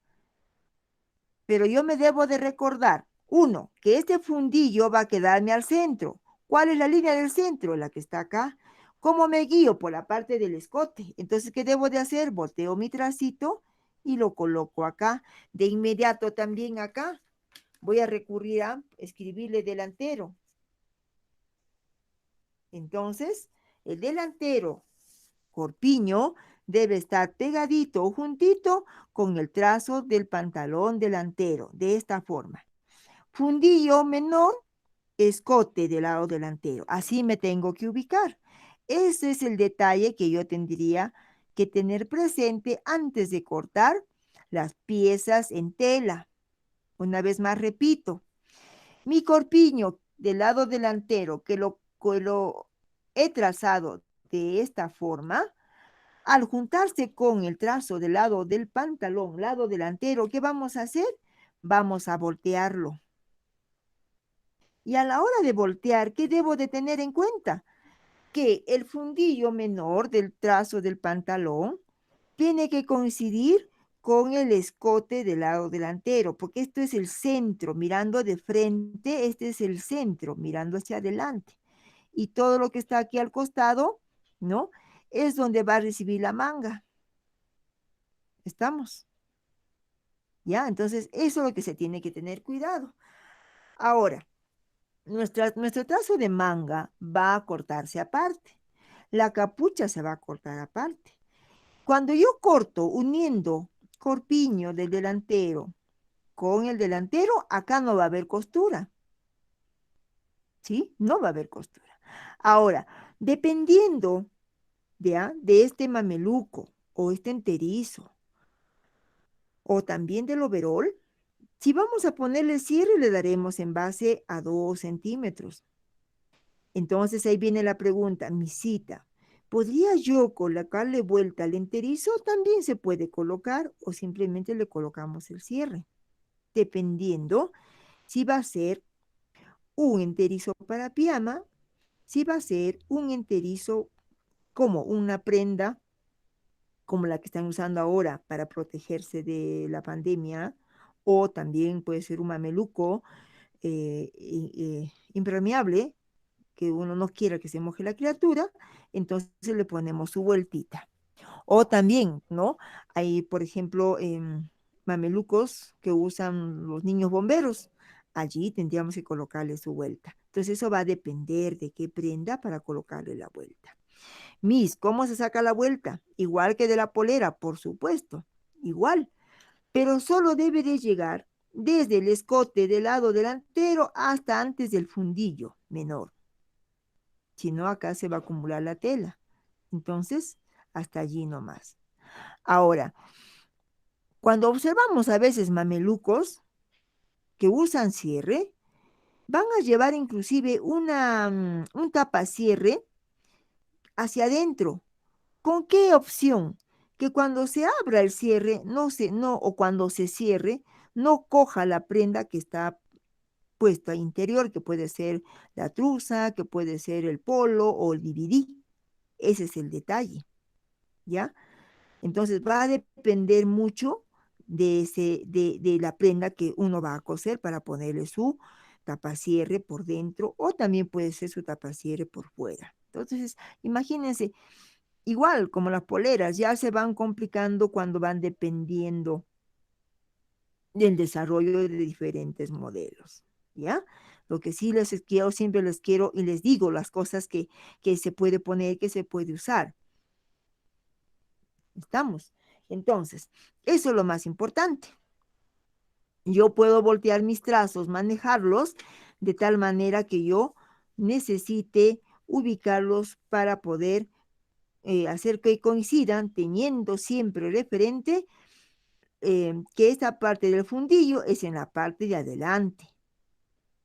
Pero yo me debo de recordar, uno, que este fundillo va a quedarme al centro. ¿Cuál es la línea del centro? La que está acá. ¿Cómo me guío? Por la parte del escote. Entonces, ¿qué debo de hacer? Volteo mi tracito y lo coloco acá. De inmediato también acá voy a recurrir a escribirle delantero. Entonces, el delantero corpiño debe estar pegadito o juntito con el trazo del pantalón delantero, de esta forma. Fundillo menor, escote del lado delantero. Así me tengo que ubicar. Ese es el detalle que yo tendría que tener presente antes de cortar las piezas en tela. Una vez más repito, mi corpiño del lado delantero que lo he trazado de esta forma, al juntarse con el trazo del lado del pantalón, lado delantero, ¿qué vamos a hacer? Vamos a voltearlo. Y a la hora de voltear, ¿qué debo de tener en cuenta? Que el fundillo menor del trazo del pantalón tiene que coincidir con el escote del lado delantero, porque esto es el centro, mirando de frente, este es el centro, mirando hacia adelante. Y todo lo que está aquí al costado, ¿no? Es donde va a recibir la manga. ¿Estamos? ¿Ya? Entonces, eso es lo que se tiene que tener cuidado. Ahora, nuestro trazo de manga va a cortarse aparte. La capucha se va a cortar aparte. Cuando yo corto uniendo corpiño del delantero con el delantero, acá no va a haber costura. ¿Sí? No va a haber costura. Ahora, dependiendo de este mameluco o este enterizo o también del overol, si vamos a ponerle cierre, le daremos en base a 2 centímetros. Entonces ahí viene la pregunta, misita, ¿podría yo colocarle vuelta al enterizo? También se puede colocar o simplemente le colocamos el cierre, dependiendo si va a ser un enterizo para pijama, si va a ser un enterizo como una prenda como la que están usando ahora para protegerse de la pandemia, o también puede ser un mameluco impermeable, que uno no quiera que se moje la criatura, entonces le ponemos su vueltita. O también, ¿no? Hay, por ejemplo, mamelucos que usan los niños bomberos. Allí tendríamos que colocarle su vuelta. Entonces eso va a depender de qué prenda para colocarle la vuelta. Miss, ¿cómo se saca la vuelta? Igual que de la polera, por supuesto. Igual. Pero solo debe de llegar desde el escote del lado delantero hasta antes del fundillo menor. Si no, acá se va a acumular la tela. Entonces, hasta allí nomás. Ahora, cuando observamos a veces mamelucos que usan cierre, van a llevar inclusive un tapacierre hacia adentro. ¿Con qué opción? Que cuando se abra el cierre, o cuando se cierre, no coja la prenda que está puesta interior, que puede ser la truza, que puede ser el polo o el DVD. Ese es el detalle, ¿ya? Entonces va a depender mucho de la prenda que uno va a coser para ponerle su tapacierre por dentro o también puede ser su tapacierre por fuera. Entonces, imagínense, igual como las poleras, ya se van complicando cuando van dependiendo del desarrollo de diferentes modelos, ¿ya? Lo que sí les quiero, siempre les quiero y les digo las cosas que se puede poner, que se puede usar. ¿Estamos? Entonces, eso es lo más importante. Yo puedo voltear mis trazos, manejarlos de tal manera que yo necesite ubicarlos para poder hacer que coincidan, teniendo siempre referente que esta parte del fundillo es en la parte de adelante,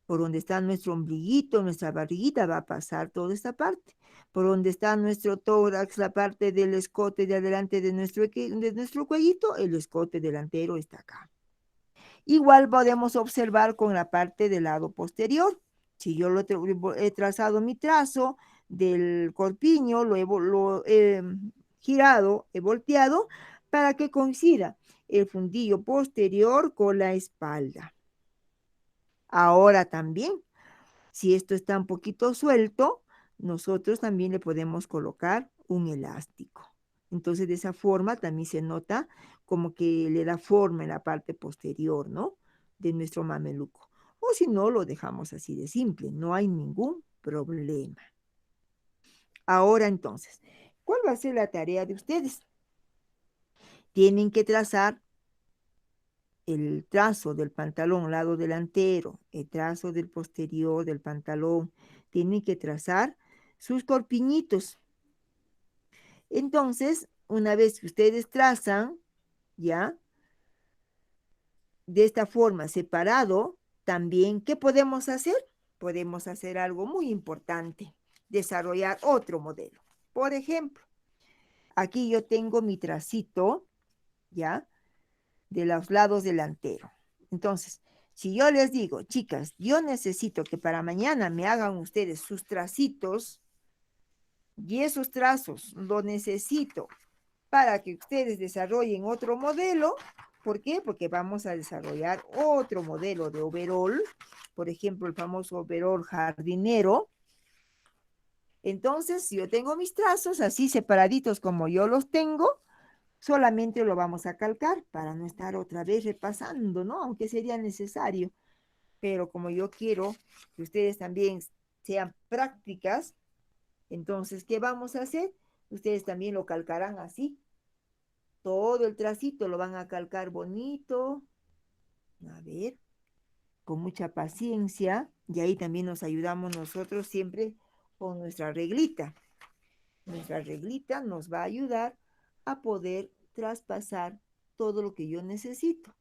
por donde está nuestro ombliguito, nuestra barriguita, va a pasar toda esta parte. Por donde está nuestro tórax, la parte del escote de adelante de nuestro cuellito, el escote delantero está acá. Igual podemos observar con la parte del lado posterior. Si yo he trazado mi trazo del corpiño, lo he girado, he volteado para que coincida el fundillo posterior con la espalda. Ahora también, si esto está un poquito suelto, nosotros también le podemos colocar un elástico. Entonces, de esa forma también se nota como que le da forma en la parte posterior, ¿no? De nuestro mameluco. O si no, lo dejamos así de simple, no hay ningún problema. Ahora entonces, ¿cuál va a ser la tarea de ustedes? Tienen que trazar el trazo del pantalón, lado delantero, el trazo del posterior del pantalón. Tienen que trazar sus corpiñitos. Entonces, una vez que ustedes trazan, ¿ya? De esta forma, separado, también, ¿qué podemos hacer? Podemos hacer algo muy importante, desarrollar otro modelo. Por ejemplo, aquí yo tengo mi tracito, ¿ya? De los lados delanteros. Entonces, si yo les digo, chicas, yo necesito que para mañana me hagan ustedes sus tracitos y esos trazos lo necesito para que ustedes desarrollen otro modelo. ¿Por qué? Porque vamos a desarrollar otro modelo de overall, por ejemplo, el famoso overall jardinero. Entonces, si yo tengo mis trazos así separaditos como yo los tengo, solamente lo vamos a calcar para no estar otra vez repasando, ¿no? Aunque sería necesario. Pero como yo quiero que ustedes también sean prácticas, entonces, ¿qué vamos a hacer? Ustedes también lo calcarán así. Todo el tracito lo van a calcar bonito. A ver, con mucha paciencia. Y ahí también nos ayudamos nosotros siempre con nuestra reglita. Nuestra reglita nos va a ayudar a poder traspasar todo lo que yo necesito.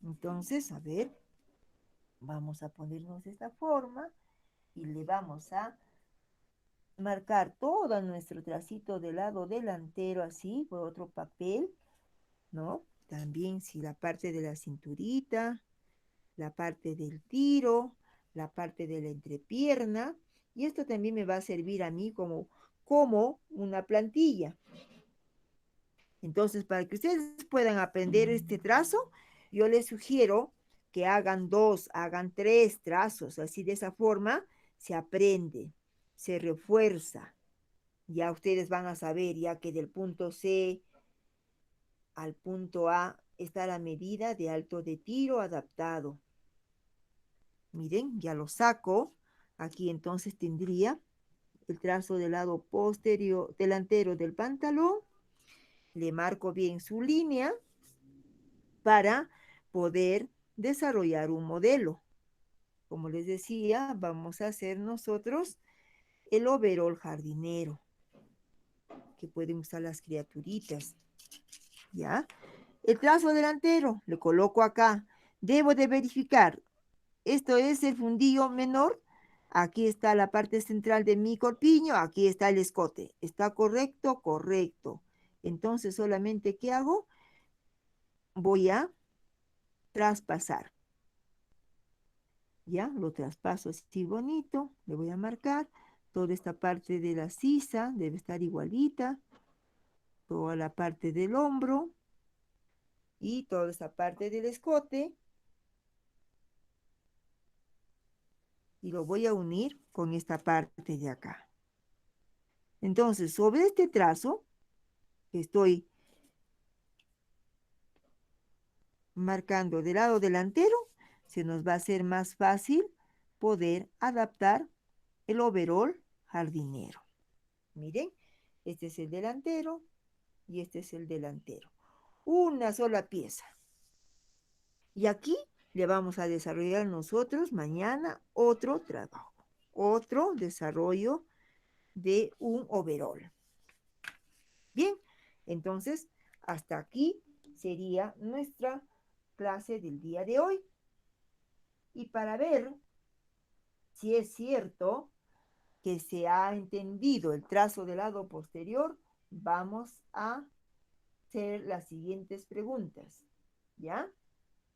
Entonces, a ver, vamos a ponernos de esta forma y le vamos a marcar todo nuestro tracito del lado delantero así por otro papel, ¿no? También si la parte de la cinturita, la parte del tiro, la parte de la entrepierna, y esto también me va a servir a mí como una plantilla. Entonces, para que ustedes puedan aprender este trazo, yo les sugiero que hagan dos, hagan tres trazos, así de esa forma se aprende, se refuerza. Ya ustedes van a saber ya que del punto C al punto A está la medida de alto de tiro adaptado. Miren, ya lo saco. Aquí entonces tendría el trazo del lado posterior, delantero del pantalón. Le marco bien su línea para poder desarrollar un modelo. Como les decía, vamos a hacer nosotros el overol jardinero, que pueden usar las criaturitas. ¿Ya? El trazo delantero, le coloco acá. Debo de verificar, esto es el fundillo menor. Aquí está la parte central de mi corpiño, aquí está el escote. ¿Está correcto? Correcto. Entonces, solamente, ¿qué hago? Voy a traspasar. Ya, lo traspaso así bonito. Le voy a marcar. Toda esta parte de la sisa debe estar igualita. Toda la parte del hombro. Y toda esta parte del escote. Y lo voy a unir con esta parte de acá. Entonces, sobre este trazo que estoy marcando del lado delantero, se nos va a hacer más fácil poder adaptar el overol jardinero. Miren, este es el delantero y este es el delantero. Una sola pieza. Y aquí le vamos a desarrollar nosotros mañana otro trabajo, otro desarrollo de un overol. Bien, entonces hasta aquí sería nuestra clase del día de hoy. Y para ver si es cierto que se ha entendido el trazo del lado posterior, vamos a hacer las siguientes preguntas. ¿Ya?